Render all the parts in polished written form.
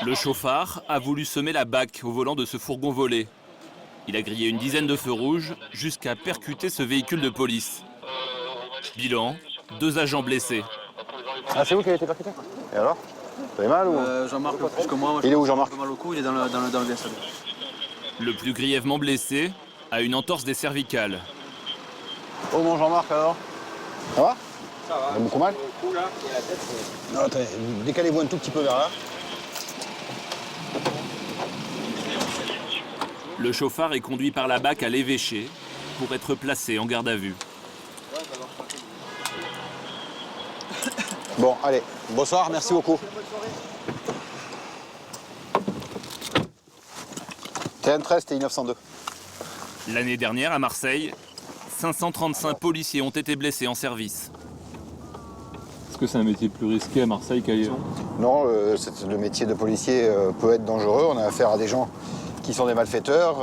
Le chauffard a voulu semer la bâque au volant de ce fourgon volé. Il a grillé une dizaine de feux rouges jusqu'à percuter ce véhicule de police. Bilan, 2 agents blessés. Ah, c'est vous qui avez été percuté? Et alors? Vous avez mal ou? Jean-Marc plus que moi. Il est où, Jean-Marc? Mal au cou, il est dans le bien salut. Le plus grièvement blessé a une entorse des cervicales. Oh mon Jean-Marc, alors? Ça va? Ça va. Vous avez beaucoup mal? Le cou là, et la tête. Non, attendez, décalez-vous un tout petit peu vers là. Le chauffard est conduit par la BAC à l'évêché pour être placé en garde à vue. Bon, allez, bonsoir, merci beaucoup. TN13, TI 902. L'année dernière, à Marseille, 535 policiers ont été blessés en service. Est-ce que c'est un métier plus risqué à Marseille qu'ailleurs? Non, le métier de policier peut être dangereux. On a affaire à des gens qui sont des malfaiteurs,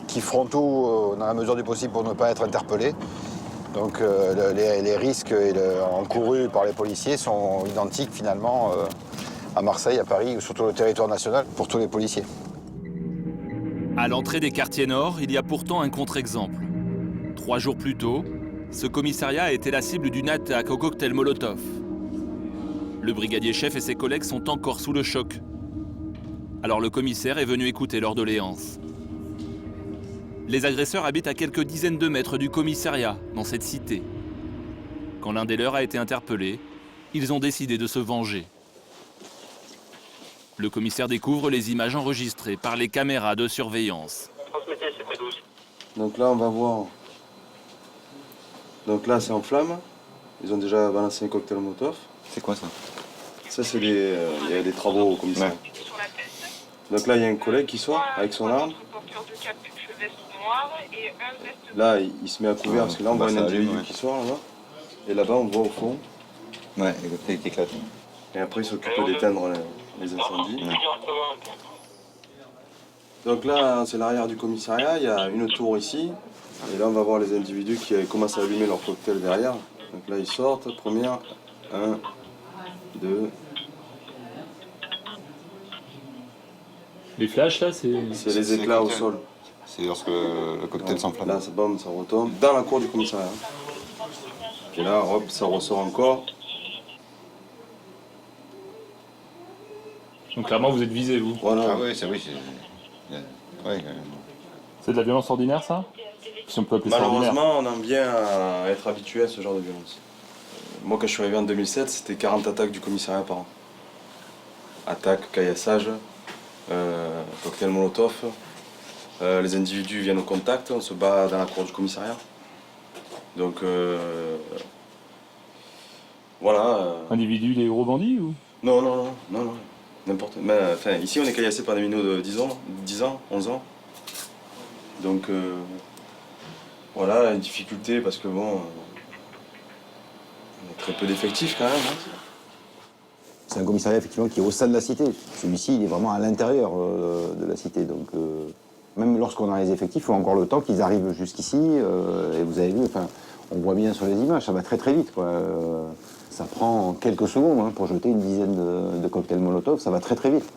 qui feront tout dans la mesure du possible pour ne pas être interpellés. Donc les risques encourus par les policiers sont identiques finalement à Marseille, à Paris ou sur tout le territoire national pour tous les policiers. À l'entrée des quartiers nord, il y a pourtant un contre-exemple. 3 jours plus tôt, ce commissariat a été la cible d'une attaque au cocktail Molotov. Le brigadier chef et ses collègues sont encore sous le choc. Alors le commissaire est venu écouter leurs doléances. Les agresseurs habitent à quelques dizaines de mètres du commissariat, dans cette cité. Quand l'un des leurs a été interpellé, ils ont décidé de se venger. Le commissaire découvre les images enregistrées par les caméras de surveillance. Donc là, on va voir. Donc là, c'est en flamme. Ils ont déjà balancé un cocktail Molotov. C'est quoi ça? Ça, c'est il y a des travaux au commissariat. Donc là, il y a un collègue qui sort avec son arme. Là, il se met à couvert parce que là, on voit un individu qui sort là-bas. Et là-bas, on voit au fond. Ouais, il éclate. Et après, il s'occupe d'éteindre les incendies. Ouais. Donc là, c'est l'arrière du commissariat. Il y a une tour ici. Et là, on va voir les individus qui commencent à allumer leur cocktail derrière. Donc là, ils sortent. Première, 1, 2. Les flashs là, c'est... C'est les éclats au sol. C'est lorsque le cocktail s'enflamme. Là, ça bombe, ça retombe dans la cour du commissariat. Et là, hop, ça ressort encore. Donc clairement, vous êtes visé, vous. Voilà. Ah oui, c'est oui. Ouais, C'est de la violence ordinaire, ça? Si on peut appeler ça ordinaire. Malheureusement, on en vient à être habitué à ce genre de violence. Moi, quand je suis arrivé en 2007, c'était 40 attaques du commissariat par an. Attaques, caillassage, cocktail Molotov. Les individus viennent au contact, on se bat dans la cour du commissariat. Donc, voilà. Individu, des gros bandits ou? Non. N'importe. Mais, enfin, ici, on est caillassé par des minots de 10 ans, 11 ans. Donc, voilà, une difficulté parce que bon, on a très peu d'effectifs quand même. Hein. C'est un commissariat effectivement qui est au sein de la cité. Celui-ci, il est vraiment à l'intérieur de la cité. Donc, même lorsqu'on a les effectifs, il faut encore le temps qu'ils arrivent jusqu'ici. Et vous avez vu, enfin, on voit bien sur les images, ça va très très vite, quoi. Ça prend quelques secondes pour jeter une dizaine de cocktails Molotov, ça va très très vite.